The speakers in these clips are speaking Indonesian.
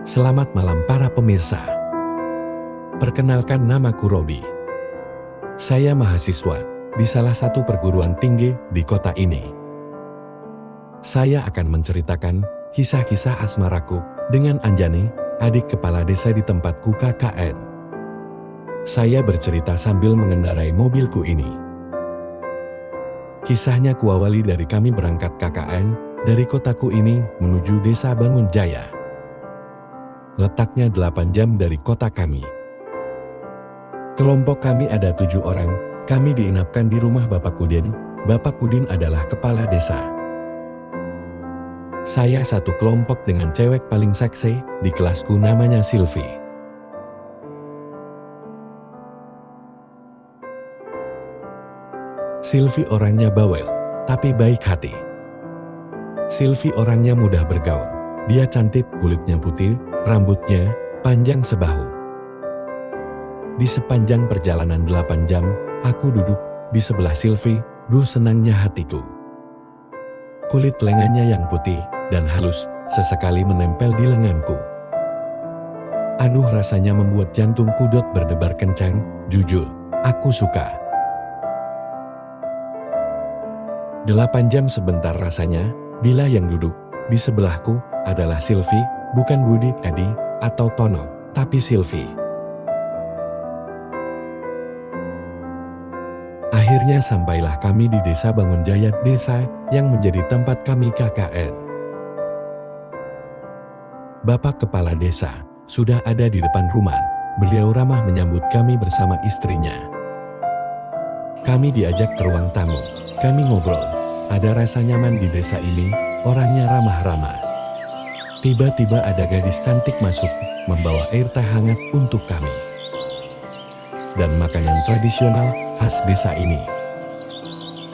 Selamat malam para pemirsa. Perkenalkan, namaku Robi. Saya mahasiswa di salah satu perguruan tinggi di kota ini. Saya akan menceritakan kisah-kisah asmaraku dengan Anjani, adik kepala desa di tempatku KKN. Saya bercerita sambil mengendarai mobilku ini. Kisahnya kuawali dari kami berangkat KKN dari kotaku ini menuju desa Bangunjaya. Letaknya 8 jam dari kota kami. Kelompok kami ada 7 orang, kami diinapkan di rumah Bapak Kudin. Bapak Kudin adalah kepala desa. Saya satu kelompok dengan cewek paling seksi di kelasku, namanya Silvi. Silvi orangnya bawel, tapi baik hati. Silvi orangnya mudah bergaul. Dia cantik, kulitnya putih, rambutnya panjang sebahu. Di sepanjang perjalanan 8 jam, aku duduk di sebelah Silvi. Duh, senangnya hatiku. Kulit lengannya yang putih dan halus sesekali menempel di lenganku. Aduh, rasanya membuat jantungku berdebar kencang. Jujur, aku suka. 8 jam sebentar rasanya, bila yang duduk di sebelahku adalah Silvi, bukan Budi, Edi, atau Tono, tapi Silvi. Akhirnya sampailah kami di desa Bangunjaya, desa yang menjadi tempat kami KKN. Bapak kepala desa sudah ada di depan rumah. Beliau ramah menyambut kami bersama istrinya. Kami diajak ke ruang tamu. Kami ngobrol. Ada rasa nyaman di desa ini, orangnya ramah-ramah. Tiba-tiba ada gadis cantik masuk, membawa air teh hangat untuk kami. Dan makanan tradisional khas desa ini.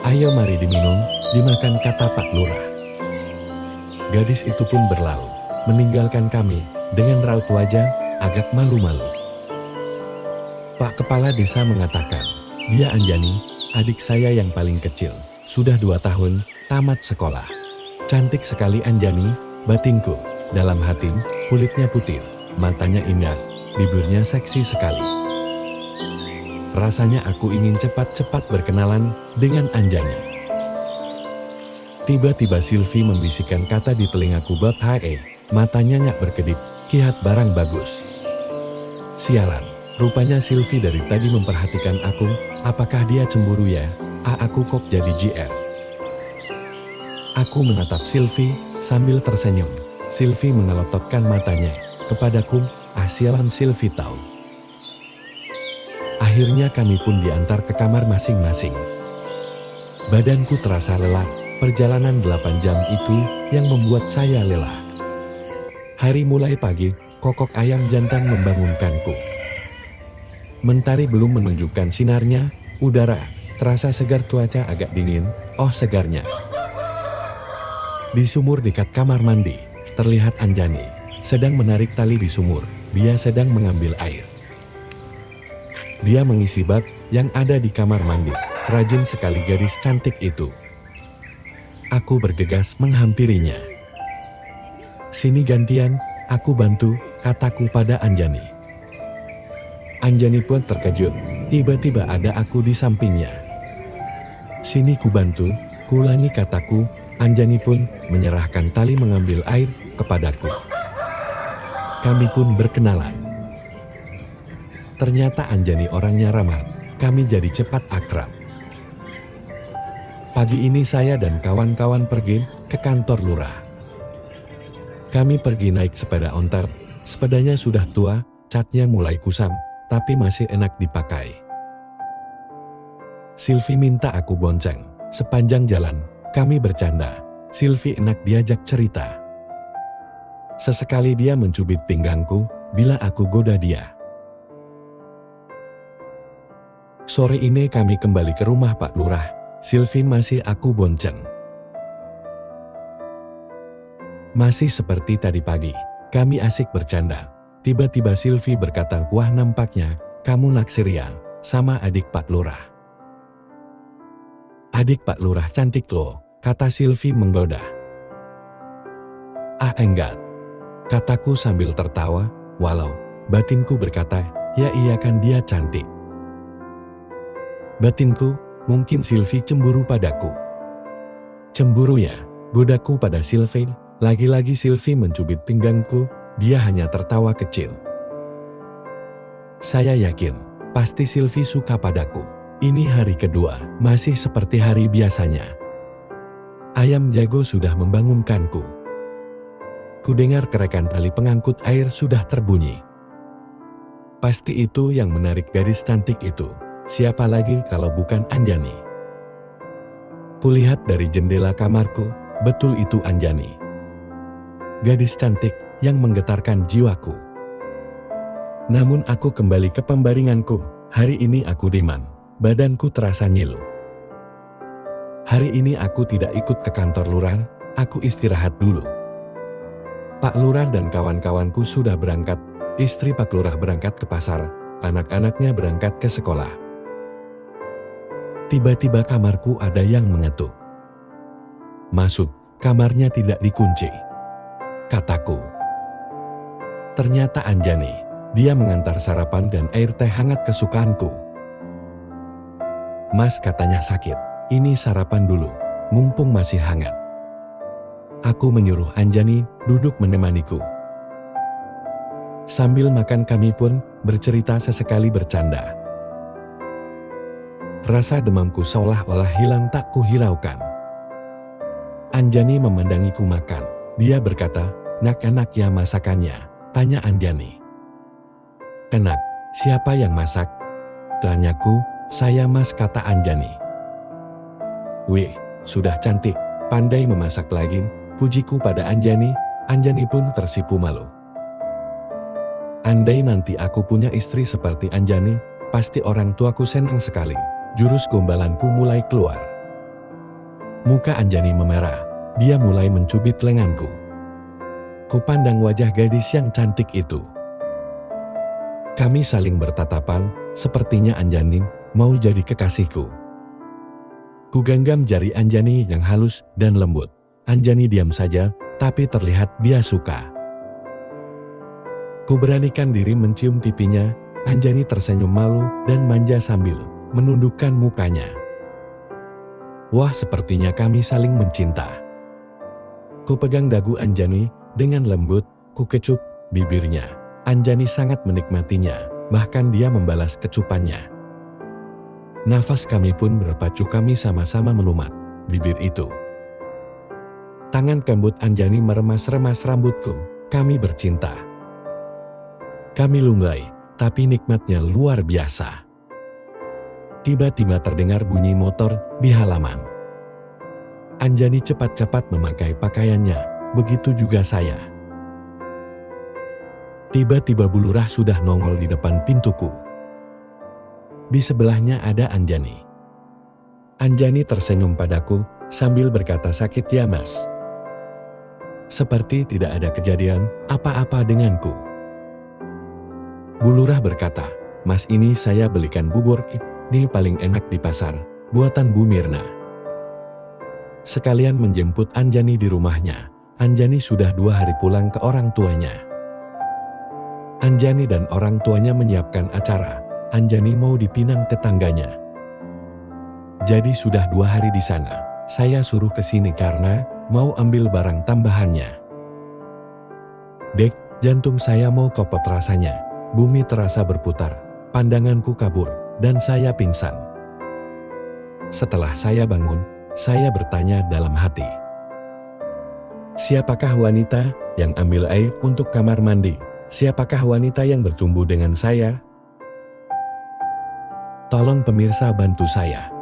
Ayo mari diminum, dimakan, kata Pak Lurah. Gadis itu pun berlalu, meninggalkan kami dengan raut wajah agak malu-malu. Pak Kepala Desa mengatakan, dia Anjani, adik saya yang paling kecil, sudah 2 tahun, tamat sekolah. Cantik sekali Anjani, batinku. Dalam hati, kulitnya putih, matanya indah, bibirnya seksi sekali. Rasanya aku ingin cepat-cepat berkenalan dengan Anjani. Tiba-tiba Silvi membisikkan kata di telingaku, bab hae, matanya nyak berkedip, kihat barang bagus. Sialan, rupanya Silvi dari tadi memperhatikan aku, apakah dia cemburu ya? Aku kok jadi JR. Aku menatap Silvi sambil tersenyum. Silvi mengelototkan matanya kepadaku. Sialan, Silvi tahu. Akhirnya kami pun diantar ke kamar masing-masing. Badanku terasa lelah. Perjalanan 8 jam itu yang membuat saya lelah. Hari mulai pagi, kokok ayam jantan membangunkanku. Mentari belum menunjukkan sinarnya, udara terasa segar, cuaca agak dingin. Oh, segarnya. Di sumur dekat kamar mandi, terlihat Anjani sedang menarik tali di sumur. Dia sedang mengambil air. Dia mengisi bak yang ada di kamar mandi. Rajin sekali gadis cantik itu. Aku bergegas menghampirinya. Sini gantian, aku bantu, kataku pada Anjani. Anjani pun terkejut. Tiba-tiba ada aku di sampingnya. Sini ku bantu, kuulangi kataku. Anjani pun menyerahkan tali mengambil air kepadaku. Kami pun berkenalan. Ternyata Anjani orangnya ramah, kami jadi cepat akrab. Pagi ini saya dan kawan-kawan pergi ke kantor lurah. Kami pergi naik sepeda ontel, sepedanya sudah tua, catnya mulai kusam, tapi masih enak dipakai. Silvi minta aku bonceng, sepanjang jalan kami bercanda. Silvi enak diajak cerita. Sesekali dia mencubit pinggangku bila aku goda dia. Sore ini kami kembali ke rumah Pak Lurah. Silvi masih aku bonceng. Masih seperti tadi pagi, kami asik bercanda. Tiba-tiba Silvi berkata, wah, nampaknya kamu naksir ya sama adik Pak Lurah. Adik Pak Lurah cantik loh, kata Silvi menggoda. Enggak. kataku sambil tertawa, walau batinku berkata, ya iya kan dia cantik. Batinku, mungkin Sylvie cemburu padaku. Cemburu ya, godaku pada Sylvie. Lagi-lagi Sylvie mencubit pinggangku, dia hanya tertawa kecil. Saya yakin, pasti Sylvie suka padaku. Ini hari kedua, masih seperti hari biasanya. Ayam jago sudah membangunkanku. Kudengar kerekan tali pengangkut air sudah terbunyi. Pasti itu yang menarik gadis cantik itu. Siapa lagi kalau bukan Anjani? Kulihat dari jendela kamarku, betul itu Anjani. Gadis cantik yang menggetarkan jiwaku. Namun aku kembali ke pembaringanku. Hari ini aku diman. Badanku terasa ngilu. Hari ini aku tidak ikut ke kantor lurah, aku istirahat dulu. Pak Lurah dan kawan-kawanku sudah berangkat, istri Pak Lurah berangkat ke pasar, anak-anaknya berangkat ke sekolah. Tiba-tiba kamarku ada yang mengetuk. Masuk, kamarnya tidak dikunci. Kataku. Ternyata Anjani, dia mengantar sarapan dan air teh hangat kesukaanku. Mas katanya sakit, ini sarapan dulu, mumpung masih hangat. Aku menyuruh Anjani duduk menemaniku. Sambil makan kami pun bercerita sesekali bercanda. Rasa demamku seolah-olah hilang tak kuhiraukan. Anjani memandangiku makan. Dia berkata, "Nak enak ya masakannya?" Tanya Anjani. "Enak, siapa yang masak?" Tanyaku, "Saya mas," kata Anjani. "Wih, sudah cantik, pandai memasak lagi," pujiku pada Anjani. Anjani pun tersipu malu. Andai nanti aku punya istri seperti Anjani, pasti orang tuaku senang sekali. Jurus gombalanku mulai keluar. Muka Anjani memerah, dia mulai mencubit lenganku. Kupandang wajah gadis yang cantik itu. Kami saling bertatapan, sepertinya Anjani mau jadi kekasihku. Kugenggam jari Anjani yang halus dan lembut. Anjani diam saja, tapi terlihat dia suka. Kuberanikan diri mencium pipinya. Anjani tersenyum malu dan manja sambil menundukkan mukanya. Wah, sepertinya kami saling mencinta. Kupegang dagu Anjani dengan lembut, kukecup bibirnya. Anjani sangat menikmatinya, bahkan dia membalas kecupannya. Nafas kami pun berpacu, kami sama-sama melumat bibir itu. Tangan kembut Anjani meremas-remas rambutku, kami bercinta. Kami lunglai, tapi nikmatnya luar biasa. Tiba-tiba terdengar bunyi motor di halaman. Anjani cepat-cepat memakai pakaiannya, begitu juga saya. Tiba-tiba Bu Lurah sudah nongol di depan pintuku. Di sebelahnya ada Anjani. Anjani tersenyum padaku sambil berkata, "Sakit ya mas?" Seperti tidak ada kejadian apa-apa denganku. Bu Lurah berkata, "Mas, ini saya belikan bubur, ini paling enak di pasar, buatan Bu Mirna." Sekalian menjemput Anjani di rumahnya. Anjani sudah 2 hari pulang ke orang tuanya. Anjani dan orang tuanya menyiapkan acara. Anjani mau dipinang tetangganya. Jadi sudah 2 hari di sana. Saya suruh ke sini karena mau ambil barang tambahannya. Dek, jantung saya mau kopot rasanya. Bumi terasa berputar, pandanganku kabur, dan saya pingsan. Setelah saya bangun, saya bertanya dalam hati. Siapakah wanita yang ambil air untuk kamar mandi? Siapakah wanita yang bertumbuh dengan saya? Tolong pemirsa bantu saya.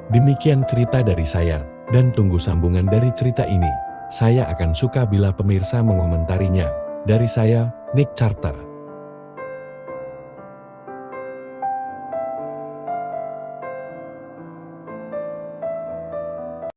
Demikian cerita dari saya, dan tunggu sambungan dari cerita ini. Saya akan suka bila pemirsa mengomentarinya. Dari saya, Nick Carter.